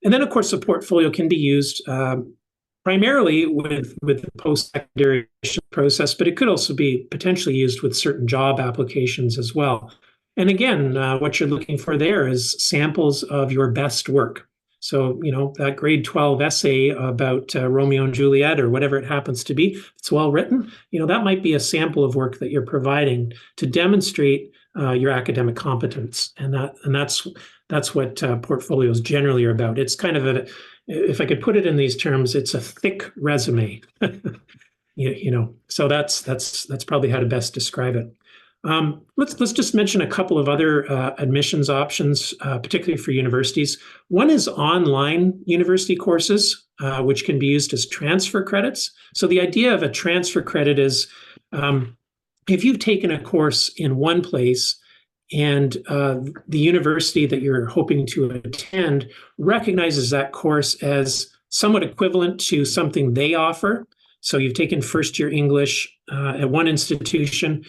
And then, of course, the portfolio can be used primarily with the post-secondary process, but it could also be potentially used with certain job applications as well. And again, what you're looking for there is samples of your best work. So, that grade 12 essay about Romeo and Juliet or whatever it happens to be, it's well written, that might be a sample of work that you're providing to demonstrate your academic competence. And that's what portfolios generally are about. It's kind of if I could put it in these terms, it's a thick resume. So that's probably how to best describe it. Let's just mention a couple of other admissions options, particularly for universities. One is online university courses, which can be used as transfer credits. So the idea of a transfer credit is if you've taken a course in one place and the university that you're hoping to attend recognizes that course as somewhat equivalent to something they offer. So you've taken first-year English at one institution.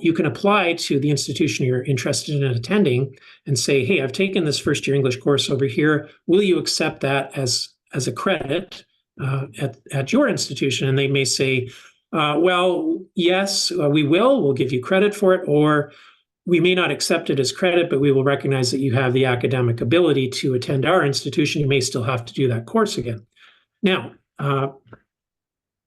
You can apply to the institution you're interested in attending and say, hey, I've taken this first-year English course over here. Will you accept that as a credit at your institution? And they may say, well, yes, we will. We'll give you credit for it. Or we may not accept it as credit, but we will recognize that you have the academic ability to attend our institution. You may still have to do that course again. Now,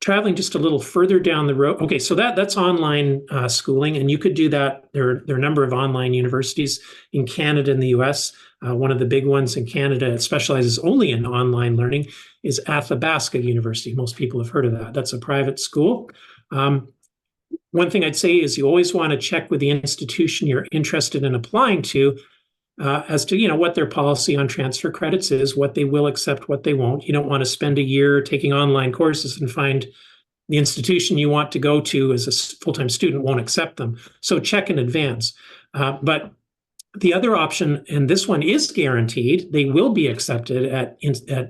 traveling just a little further down the road. Okay, so that's online schooling, and you could do that. There are a number of online universities in Canada and the US. One of the big ones in Canada that specializes only in online learning is Athabasca University. Most people have heard of that. That's a private school. One thing I'd say is you always want to check with the institution you're interested in applying to as to what their policy on transfer credits is, what they will accept, what they won't. You don't want to spend a year taking online courses and find the institution you want to go to as a full-time student won't accept them. So check in advance. But the other option, and this one is guaranteed, they will be accepted at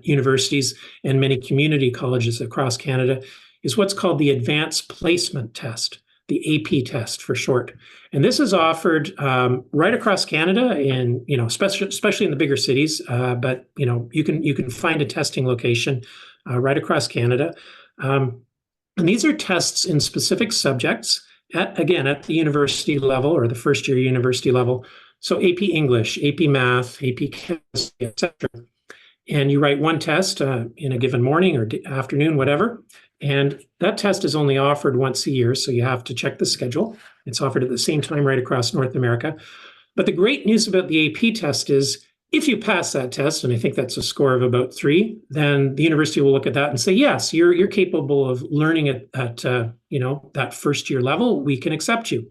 universities and many community colleges across Canada, is what's called the Advanced Placement Test, the AP test for short. And this is offered right across Canada, and especially in the bigger cities. But you can find a testing location right across Canada. And these are tests in specific subjects at the university level or the first year university level. So AP English, AP Math, AP Chemistry, etc. And you write one test in a given morning or afternoon, whatever. And that test is only offered once a year, so you have to check the schedule. It's offered at the same time right across North America. But the great news about the AP test is if you pass that test, and I think that's a score of about 3, then the university will look at that and say, yes, you're capable of learning at that first year level. We can accept you.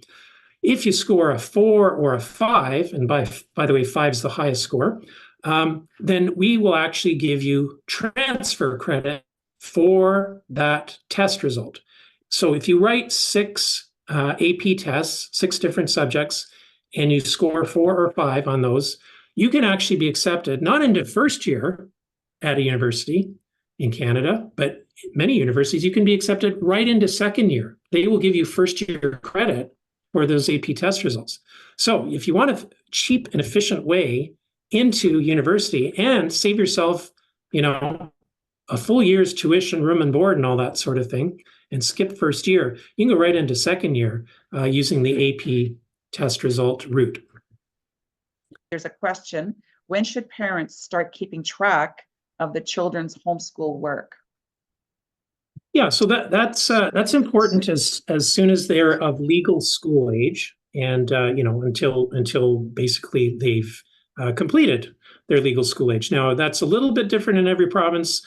If you score a 4 or a 5, and by the way, 5 is the highest score, then we will actually give you transfer credit for that test result. So if you write 6 AP tests, 6 different subjects, and you score 4 or 5 on those, you can actually be accepted not into first year at a university in Canada, but many universities, you can be accepted right into second year. They will give you first year credit for those AP test results. So if you want a cheap and efficient way into university and save yourself, a full year's tuition, room and board, and all that sort of thing, and skip first year, you can go right into second year using the AP test result route. There's a question: when should parents start keeping track of the children's homeschool work? Yeah, so that's important as soon as they're of legal school age, and until basically they've completed their legal school age. Now that's a little bit different in every province.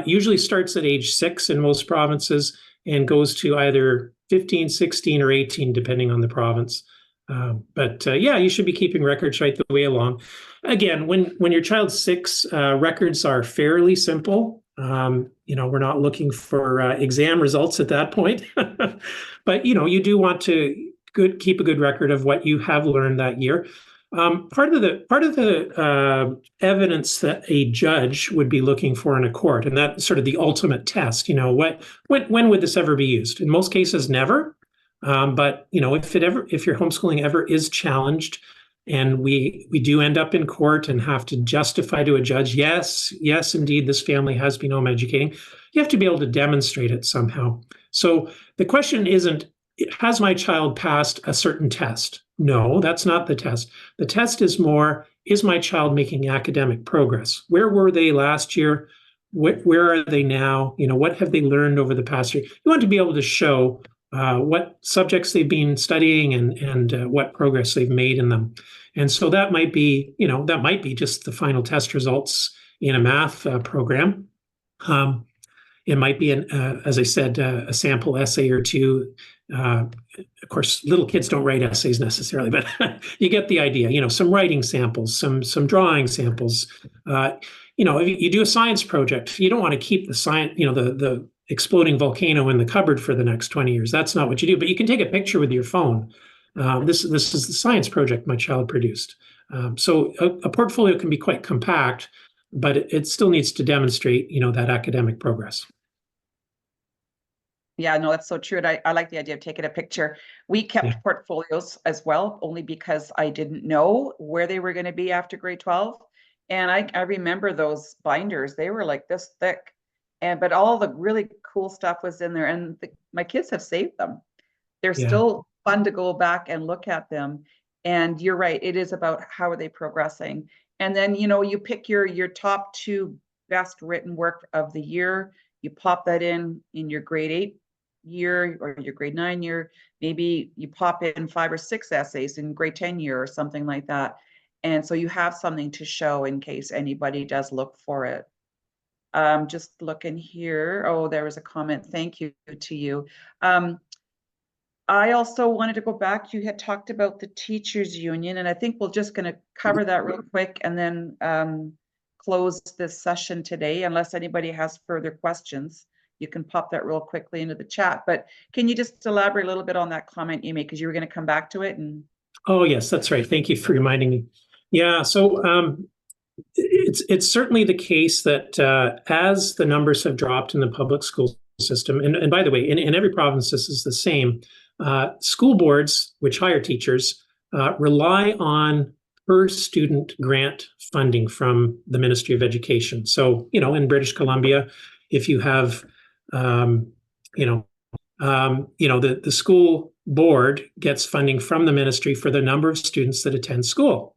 Usually starts at age 6 in most provinces and goes to either 15, 16, or 18, depending on the province. But you should be keeping records right the way along. Again, when your child's 6, records are fairly simple. We're not looking for exam results at that point, but you do want to keep a good record of what you have learned that year. Part of the evidence that a judge would be looking for in a court, and that's sort of the ultimate test. When would this ever be used? In most cases, never. But if your homeschooling ever is challenged, And we do end up in court and have to justify to a judge, yes, indeed, this family has been home educating. You have to be able to demonstrate it somehow. So the question isn't, has my child passed a certain test? No, that's not the test. The test is more, is my child making academic progress? Where were they last year? Where are they now? What have they learned over the past year? You want to be able to show what subjects they've been studying and what progress they've made in them. And so that might be, just the final test results in a math program. It might be, as I said, a sample essay or two. Of course, little kids don't write essays necessarily, but you get the idea. Some writing samples, some drawing samples. If you do a science project, you don't want to keep the science, the exploding volcano in the cupboard for the next 20 years. That's not what you do. But you can take a picture with your phone. This is the science project my child produced. So a portfolio can be quite compact, but it still needs to demonstrate, that academic progress. Yeah, no, that's so true. And I like the idea of taking a picture. We kept portfolios as well, only because I didn't know where they were going to be after grade 12. And I remember those binders, they were like this thick. But all the really cool stuff was in there. And my kids have saved them. They're still fun to go back and look at them. And you're right, it is about how are they progressing. And then, you pick your top 2 best written work of the year. You pop that in your grade 8 year or your grade 9 year. Maybe you pop in 5 or 6 essays in grade 10 year or something like that. And so you have something to show in case anybody does look for it. Just looking here. Oh, there was a comment. Thank you to you. I also wanted to go back. You had talked about the teachers union, and I think we're just going to cover that real quick and then close this session today, unless anybody has further questions. You can pop that real quickly into the chat. But can you just elaborate a little bit on that comment you made, because you were going to come back to it? And oh, yes, that's right. Thank you for reminding me. Yeah, so it's certainly the case that as the numbers have dropped in the public school system, and by the way, in every province this is the same, school boards, which hire teachers, rely on per student grant funding from the Ministry of Education. So, in British Columbia, if you have, the school board gets funding from the ministry for the number of students that attend school.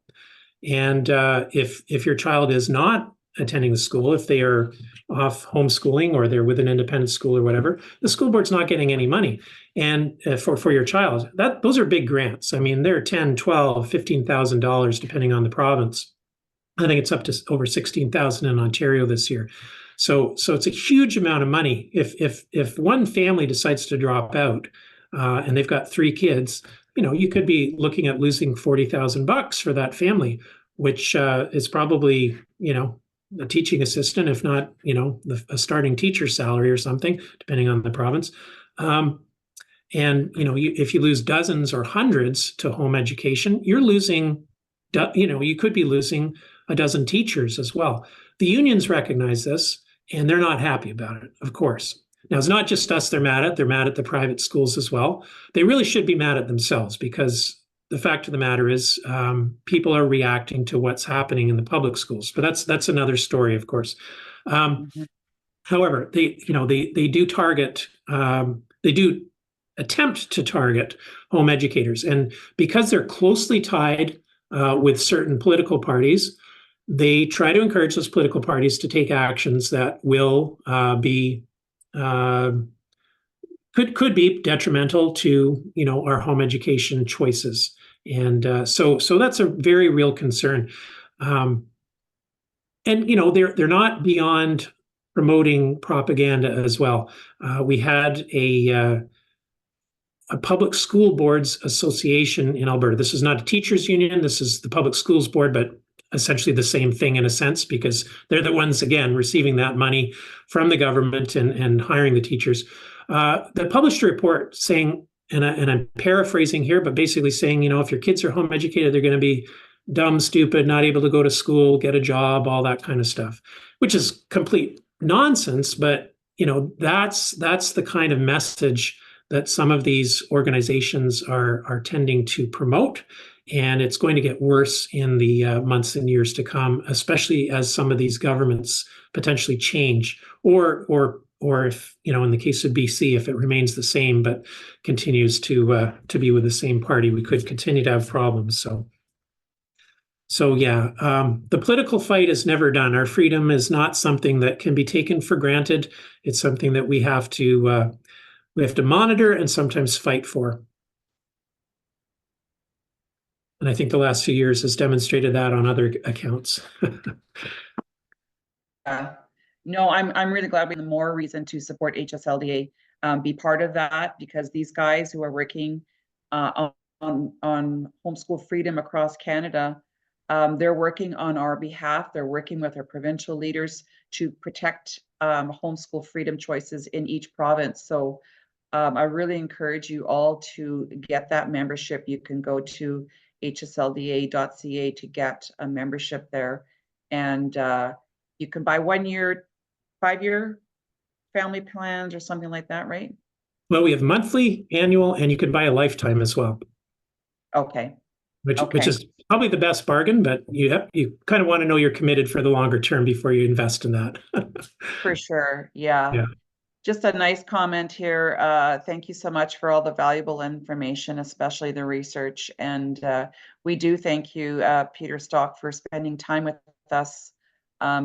And if your child is not attending the school, if they are off homeschooling or they're with an independent school or whatever, the school board's not getting any money. And for your child, those are big grants. I mean, they're $10,000, $12,000, $15,000 depending on the province. I think it's up to over 16,000 in Ontario this year. So it's a huge amount of money. If one family decides to drop out and they've got 3 kids, you could be looking at losing $40,000 for that family, which is probably, a teaching assistant, if not, a starting teacher salary or something, depending on the province. If you lose dozens or hundreds to home education, you're losing, you could be losing a dozen teachers as well. The unions recognize this, and they're not happy about it, of course. Now, it's not just us they're mad at the private schools as well. They really should be mad at themselves, because the fact of the matter is people are reacting to what's happening in the public schools. But that's another story, of course. However, they do target, they do attempt to target home educators. And because they're closely tied with certain political parties, they try to encourage those political parties to take actions that will be could be detrimental to our home education choices, and so that's a very real concern. And they're not beyond promoting propaganda as well. We had a public school boards association in Alberta. This is not a teachers union. This is the public schools board, but essentially the same thing in a sense, because they're the ones, again, receiving that money from the government and hiring the teachers. They published a report saying, and I'm paraphrasing here, but basically saying, if your kids are home educated, they're going to be dumb, stupid, not able to go to school, get a job, all that kind of stuff, which is complete nonsense. But, that's the kind of message that some of these organizations are tending to promote. and it's going to get worse in the months and years to come, especially as some of these governments potentially change, or if, in the case of BC, if it remains the same but continues to be with the same party, we could continue to have problems. So yeah, the political fight is never done. Our freedom is not something that can be taken for granted. It's something that we have to monitor and sometimes fight for. And I think the last few years has demonstrated that on other accounts. No, I'm really glad we have more reason to support HSLDA, be part of that, because these guys who are working on homeschool freedom across Canada, they're working on our behalf. They're working with our provincial leaders to protect homeschool freedom choices in each province. So I really encourage you all to get that membership. You can go to hslda.ca to get a membership there. And you can buy 1 year, 5-year family plans or something like that, right? Well, we have monthly, annual, and you can buy a lifetime as well. Okay. Which is probably the best bargain, but you kind of want to know you're committed for the longer term before you invest in that. For sure. Yeah. Yeah. Just a nice comment here. Thank you so much for all the valuable information, especially the research. And we do thank you, Peter Stock, for spending time with us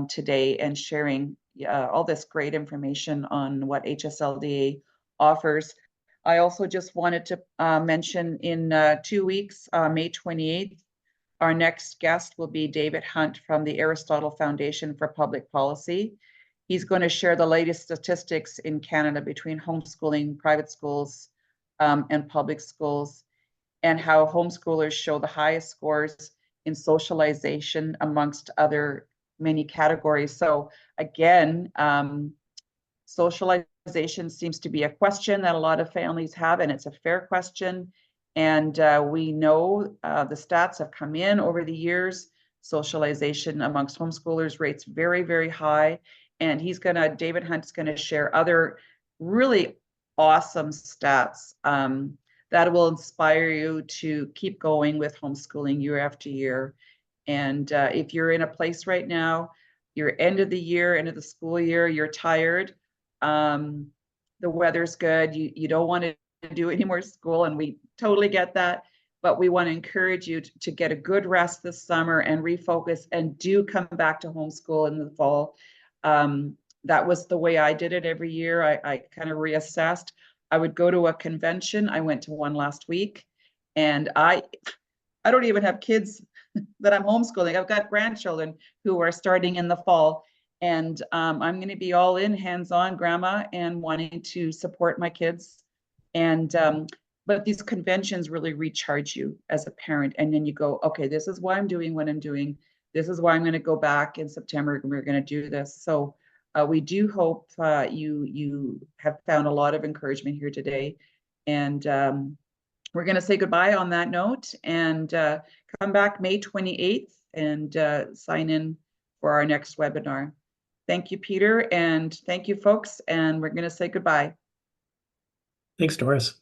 today and sharing all this great information on what HSLDA offers. I also just wanted to mention in 2 weeks, May 28th, our next guest will be David Hunt from the Aristotle Foundation for Public Policy. He's going to share the latest statistics in Canada between homeschooling, private schools, and public schools, and how homeschoolers show the highest scores in socialization amongst other many categories. So again, socialization seems to be a question that a lot of families have, and it's a fair question. And we know the stats have come in over the years. Socialization amongst homeschoolers rates very, very high. And David Hunt's gonna share other really awesome stats that will inspire you to keep going with homeschooling year after year. And if you're in a place right now, you're end of the year, end of the school year, you're tired, the weather's good, you don't want to do any more school, and we totally get that, but we want to encourage you to get a good rest this summer and refocus, and do come back to homeschool in the fall. That was the way I did it every year. I kind of reassessed. I would go to a convention. I went to one last week, and I don't even have kids that I'm homeschooling. I've got grandchildren who are starting in the fall, and I'm going to be all in, hands-on grandma, and wanting to support my kids. And but these conventions really recharge you as a parent, and then you go, okay, this is why I'm doing what I'm doing. This is why I'm going to go back in September, and we're going to do this. So we do hope you have found a lot of encouragement here today, and we're going to say goodbye on that note, and come back May 28th and sign in for our next webinar. Thank you, Peter, and thank you, folks, and we're going to say goodbye. Thanks, Doris.